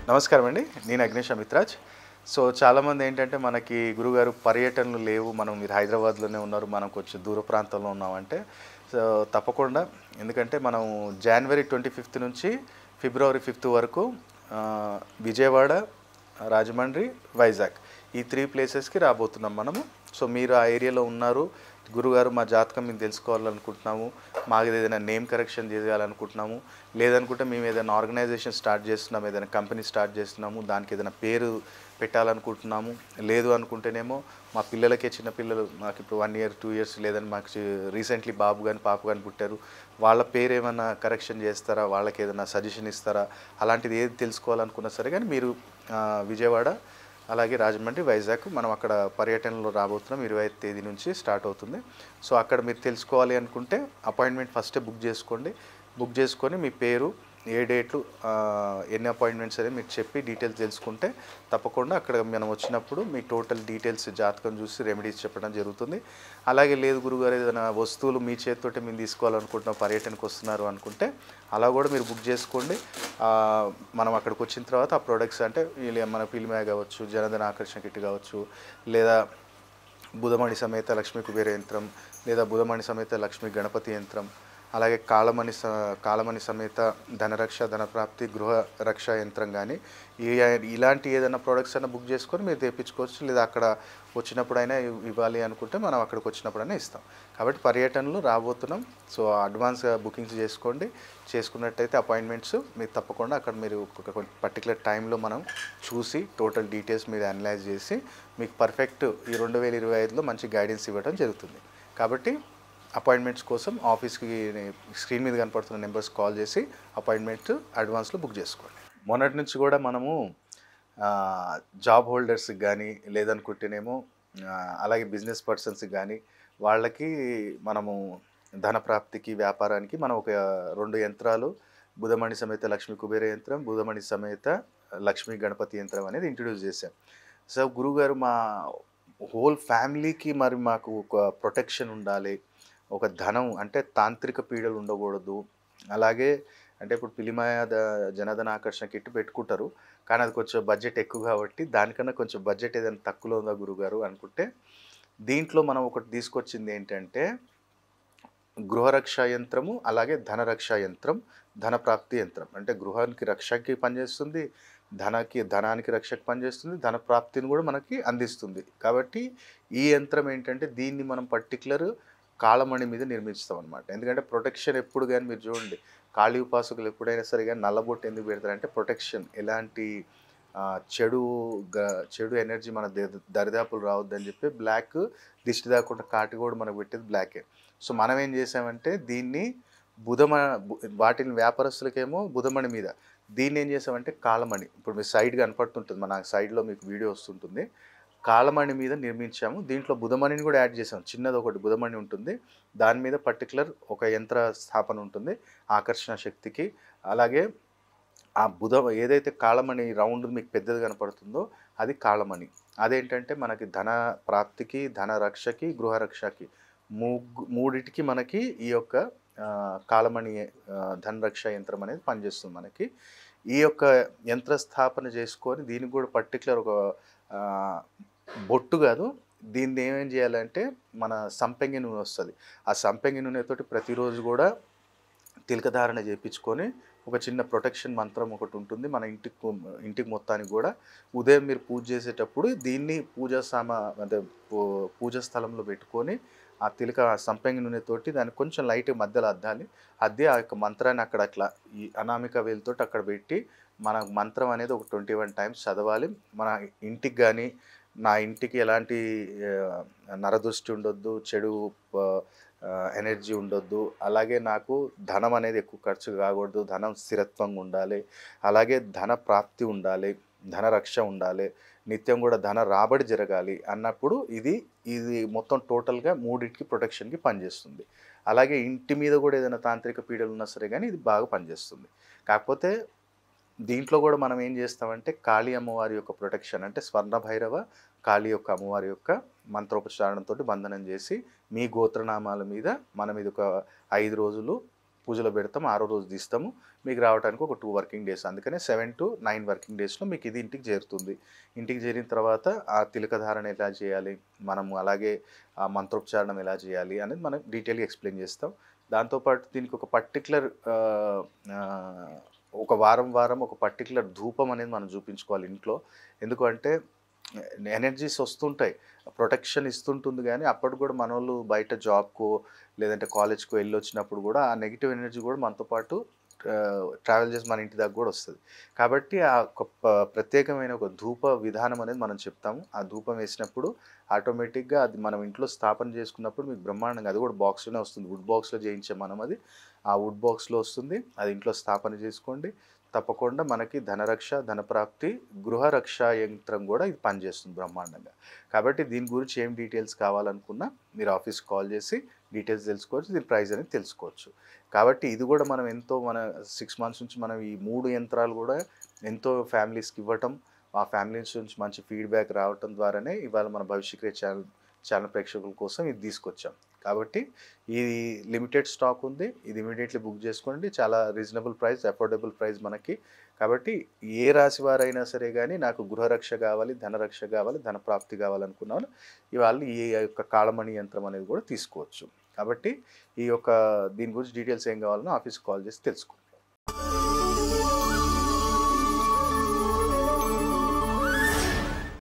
నమస్కారం అండి. నేను అగ్నేష్ అమిత్రాజ్. సో, చాలామంది ఏంటంటే మనకి గురుగారు పర్యటనలు లేవు. మీరు హైదరాబాద్‌లోనే ఉన్నారు. మనం కొంచెం దూర ప్రాంతంలో ఉన్నామంటే సో, తప్పకుండా ఎందుకంటే మనం జనవరి 25 నుంచి ఫిబ్రవరి 5 వరకు విజయవాడ, రాజమండ్రి, వైజాగ్ ఈ 3 ప్లేసెస్‌కి రాబోతున్నాం మనము. సో, మీరు ఆ ఏరియాలో ఉన్నారు. గురుగారు మా జాతకం మేము తెలుసుకోవాలనుకుంటున్నాము. మాకు ఏదైనా నేమ్ కరెక్షన్ చేయాలనుకుంటున్నాము. లేదనుకుంటే మేము ఏదైనా ఆర్గనైజేషన్ స్టార్ట్ చేస్తున్నాము, ఏదైనా కంపెనీ స్టార్ట్ చేస్తున్నాము, దానికి ఏదైనా పేరు పెట్టాలనుకుంటున్నాము. లేదు అనుకుంటేనేమో మా పిల్లలకే చిన్నపిల్లలు మాకు ఇప్పుడు 1 ఇయర్ 2 ఇయర్స్ లేదని మాకు రీసెంట్లీ బాబు కానీ పాప కానీ పుట్టారు. వాళ్ళ పేరు ఏమైనా కరెక్షన్ చేస్తారా, వాళ్ళకి ఏదైనా సజెషన్ ఇస్తారా, అలాంటిది ఏది తెలుసుకోవాలనుకున్నా సరే కానీ మీరు విజయవాడ అలాగే రాజమండ్రి, వైజాగ్ మనం అక్కడ పర్యటనలో రాబోతున్నాం. 25వ తేదీ నుంచి స్టార్ట్ అవుతుంది. సో, అక్కడ మీరు తెలుసుకోవాలి అనుకుంటే అపాయింట్మెంట్ ఫస్టే బుక్ చేసుకోండి. బుక్ చేసుకొని మీ పేరు, ఏ డేట్లు, ఎన్ని అపాయింట్మెంట్స్ అనేది మీరు చెప్పి డీటెయిల్స్ తెలుసుకుంటే తప్పకుండా అక్కడ మనం వచ్చినప్పుడు మీ టోటల్ డీటెయిల్స్ జాతకం చూసి రెమెడీస్ చెప్పడం జరుగుతుంది. అలాగే లేదు గురుగారు ఏదైనా వస్తువులు మీ చేతితోటి మేము తీసుకోవాలనుకుంటున్నాం, పర్యటనకు వస్తున్నారు అనుకుంటే అలా కూడా మీరు బుక్ చేసుకోండి. మనం అక్కడికి వచ్చిన తర్వాత ఆ ప్రొడక్ట్స్ అంటే మన పిలిమే కావచ్చు, జనధన ఆకర్షణ కిట్ కావచ్చు, లేదా బుధమణి సమేత లక్ష్మీ కుబేర యంత్రం, లేదా బుధమణి సమేత లక్ష్మీ గణపతి యంత్రం, అలాగే కాళమణి సమేత ధనరక్ష, ధనప్రాప్తి, గృహ రక్ష యంత్రం కానీ ఇలాంటి ఏదైనా ప్రోడక్ట్స్ అయినా బుక్ చేసుకొని మీరు తెప్పించుకోవచ్చు. లేదా అక్కడ వచ్చినప్పుడైనా ఇవ్వాలి అనుకుంటే మనం అక్కడికి వచ్చినప్పుడైనా ఇస్తాం. కాబట్టి పర్యటనలు రాబోతున్నాం. సో, అడ్వాన్స్గా బుకింగ్స్ చేసుకోండి. చేసుకున్నట్టయితే అపాయింట్మెంట్స్ మీరు తప్పకుండా అక్కడ మీరు ఒక పర్టికులర్ టైంలో మనం చూసి టోటల్ డీటెయిల్స్ మీరు అనలైజ్ చేసి మీకు పర్ఫెక్ట్ ఈ 2025లో మంచి గైడెన్స్ ఇవ్వడం జరుగుతుంది. కాబట్టి అపాయింట్మెంట్స్ కోసం ఆఫీస్కి స్క్రీన్ మీద కనపడుతున్న నెంబర్స్ కాల్ చేసి అపాయింట్మెంట్ అడ్వాన్స్లో బుక్ చేసుకోండి. మొన్నటి నుంచి కూడా మనము జాబ్ హోల్డర్స్కి కానీ లేదనుకుంటేనేమో అలాగే బిజినెస్ పర్సన్స్కి కానీ వాళ్ళకి మనము ధనప్రాప్తికి, వ్యాపారానికి మనం ఒక 2 యంత్రాలు బుధమణి సమేత లక్ష్మీ కుబేర యంత్రం, బుధమణి సమేత లక్ష్మీ గణపతి యంత్రం అనేది ఇంట్రడ్యూస్ చేశాం. సో, గురువుగారు మా హోల్ ఫ్యామిలీకి మాకు ఒక ప్రొటెక్షన్ ఉండాలి, ఒక ధనం అంటే తాంత్రిక పీడలు ఉండకూడదు. అలాగే అంటే ఇప్పుడు పిలిమాయ జనధన ఆకర్షణ కిట్ పెట్టుకుంటారు. కానీ అది కొంచెం బడ్జెట్ ఎక్కువ కాబట్టి దానికన్నా కొంచెం బడ్జెట్ ఏదైనా తక్కువలో ఉందా గురుగారు అనుకుంటే దీంట్లో మనం ఒకటి తీసుకొచ్చింది ఏంటంటే గృహరక్ష యంత్రము, అలాగే ధనరక్ష యంత్రం, ధనప్రాప్తి యంత్రం. అంటే గృహానికి రక్షకి పనిచేస్తుంది, ధనానికి రక్షకు పనిచేస్తుంది, ధనప్రాప్తిని కూడా మనకి అందిస్తుంది. కాబట్టి ఈ యంత్రం ఏంటంటే దీన్ని మనం పర్టికులర్ కాళమణి మీద నిర్మిస్తాం అనమాట. ఎందుకంటే ప్రొటెక్షన్ ఎప్పుడు కానీ మీరు చూడండి, కాళీ ఉపాసకులు ఎప్పుడైనా సరే కానీ నల్లబొట్టు ఎందుకు పెడతారంటే ప్రొటెక్షన్, ఎలాంటి చెడు చెడు ఎనర్జీ మన దరిదాపులు రావద్దని చెప్పి బ్లాక్, దిష్టి దాకుండా కాటి కూడా మనకు పెట్టేది బ్లాకే. సో, మనం ఏం చేసామంటే దీన్ని వాటిని వ్యాపారస్తులకేమో బుధమణి మీద, దీన్ని ఏం చేసామంటే కాళమణి, ఇప్పుడు మీ సైడ్ కనపడుతుంటుంది, మన సైడ్లో మీకు వీడియో వస్తుంటుంది, కాళమణి మీద నిర్మించాము. దీంట్లో బుధమణిని కూడా యాడ్ చేసాము. చిన్నది ఒకటి బుధమణి ఉంటుంది, దాని మీద పర్టికులర్ ఒక యంత్ర స్థాపన ఉంటుంది ఆకర్షణ శక్తికి. అలాగే ఆ ఏదైతే కాళమణి రౌండ్ మీకు పెద్దది కనపడుతుందో అది కాళమణి. అదేంటంటే మనకి ధన ప్రాప్తికి, ధన రక్షకి, గృహ రక్షకి మూడిటికి మనకి ఈ యొక్క కాళమణి ధనరక్ష యంత్రం అనేది పనిచేస్తుంది మనకి. ఈ యొక్క యంత్ర స్థాపన చేసుకొని దీనికి కూడా పర్టికులర్ ఒక బొట్టు కాదు, దీన్ని ఏమేం చేయాలంటే మన సంపెంగి నూనె వస్తుంది. ఆ సంపెంగి నూనెతోటి ప్రతిరోజు కూడా తిలకధారణ చేయించుకొని ఒక చిన్న ప్రొటెక్షన్ మంత్రం ఒకటి ఉంటుంది మన ఇంటికి మొత్తానికి కూడా. ఉదయం మీరు పూజ చేసేటప్పుడు దీన్ని అంటే పూజా స్థలంలో పెట్టుకొని ఆ సంపెంగి నూనెతోటి దాన్ని కొంచెం లైట్ మధ్యలో అద్ది ఆ యొక్క మంత్రాన్ని అక్కడ అట్లా ఈ అనామిక వేలుతోటి అక్కడ పెట్టి మన మంత్రం అనేది ఒక 21 టైమ్స్ చదవాలి. మన ఇంటికి కానీ, నా ఇంటికి ఎలాంటి నరదృష్టి ఉండొద్దు, చెడు ఎనర్జీ ఉండొద్దు, అలాగే నాకు ధనం అనేది ఎక్కువ ఖర్చు కాకూడదు, ధనం స్థిరత్వంగా ఉండాలి, అలాగే ధన ప్రాప్తి ఉండాలి, ధన రక్ష ఉండాలి, నిత్యం కూడా ధన రాబడి జరగాలి అన్నప్పుడు ఇది మొత్తం టోటల్గా మూడింటికి ప్రొటెక్షన్కి పనిచేస్తుంది. అలాగే ఇంటి మీద కూడా ఏదైనా తాంత్రిక పీడలు ఉన్నా సరే కానీ ఇది బాగా పనిచేస్తుంది. కాకపోతే దీంట్లో కూడా మనం ఏం చేస్తామంటే కాళీ అమ్మవారి యొక్క ప్రొటెక్షన్ అంటే స్వర్ణ భైరవ కాళీ యొక్క అమ్మవారి యొక్క మంత్రోపచారణంతో బంధనం చేసి మీ గోత్రనామాల మీద మనం ఇది ఒక 5 రోజులు పూజలో పెడతాం, 6వ రోజు తీస్తాము. మీకు రావడానికి ఒక 2 వర్కింగ్ డేస్, అందుకనే 7 to 9 వర్కింగ్ డేస్లో మీకు ఇది ఇంటికి చేరుతుంది. ఇంటికి చేరిన తర్వాత ఆ తిలక ధారణ ఎలా చేయాలి, మనము అలాగే ఆ మంత్రోచ్చారణం ఎలా చేయాలి అనేది మనం డీటెయిల్గా ఎక్స్ప్లెయిన్ చేస్తాం. దాంతోపాటు దీనికి ఒక పర్టికులర్ ఒక వారం ఒక పర్టికులర్ ధూపం అనేది మనం చూపించుకోవాలి ఇంట్లో. ఎందుకంటే ఎనర్జీస్ వస్తుంటాయి, ప్రొటెక్షన్ ఇస్తుంటుంది, కానీ అప్పటికి కూడా మనోళ్ళు బయట జాబ్‌కో లేదంటే కాలేజ్‌కో వెళ్ళొచ్చినప్పుడు కూడా ఆ నెగెటివ్ ఎనర్జీ కూడా మనతో పాటు ట్రావెల్ చేసి మన ఇంటి దాకా కూడా వస్తది. కాబట్టి ఆ ఒక ప్రత్యేకమైన ఒక ధూప విధానం అనేది మనం చెప్తాము. ఆ ధూపం వేసినప్పుడు ఆటోమేటిక్‌గా అది మనం ఇంట్లో స్థాపన చేసుకున్నప్పుడు మీకు బ్రహ్మాండంగా అది కూడా బాక్స్‌లోనే వస్తుంది. వుడ్ బాక్స్‌లో చేయించాం మనం అది. ఆ వుడ్ బాక్స్‌లో వస్తుంది. అది ఇంట్లో స్థాపన చేసుకోండి. తప్పకుండా మనకి ధనరక్ష, ధనప్రాప్తి, గృహరక్ష యంత్రం కూడా ఇది పనిచేస్తుంది బ్రహ్మాండంగా. కాబట్టి దీని గురించి ఏం డీటెయిల్స్ కావాలనుకున్నా మీరు ఆఫీస్‌కి కాల్ చేసి డీటెయిల్స్ తెలుసుకోవచ్చు. దీని ప్రైస్ అనేది తెలుసుకోవచ్చు. కాబట్టి ఇది కూడా మనం ఎంతో మన 6 మంత్స్ నుంచి మనం ఈ 3 యంత్రాలు కూడా ఎంతో ఫ్యామిలీస్‌కి ఇవ్వటం, ఆ ఫ్యామిలీస్ నుంచి మంచి ఫీడ్‌బ్యాక్ రావటం ద్వారానే ఇవాళ మన భవిష్య క్రియ ఛానల్ ప్రేక్షకుల కోసం ఇది తీసుకొచ్చాం. కాబట్టి ఇది లిమిటెడ్ స్టాక్ ఉంది. ఇది ఇమ్మీడియేట్‌లీ బుక్ చేసుకోండి. చాలా రీజనబుల్ ప్రైస్, అఫోర్డబుల్ ప్రైస్ మనకి. కాబట్టి ఏ రాశి వారైనా సరే గానీ నాకు గృహరక్ష కావాలి, ధనరక్ష కావాలి, ధనప్రాప్తి కావాలనుకున్న వాళ్ళు ఇవాళ ఈ యొక్క కాళమణి యంత్రం అనేది కూడా తీసుకోవచ్చు. కాబట్టి ఈ యొక్క దీని గురించి డీటెయిల్స్ ఏం కావాలన్నా ఆఫీస్‌కి కాల్ చేసి తెలుసుకోండి.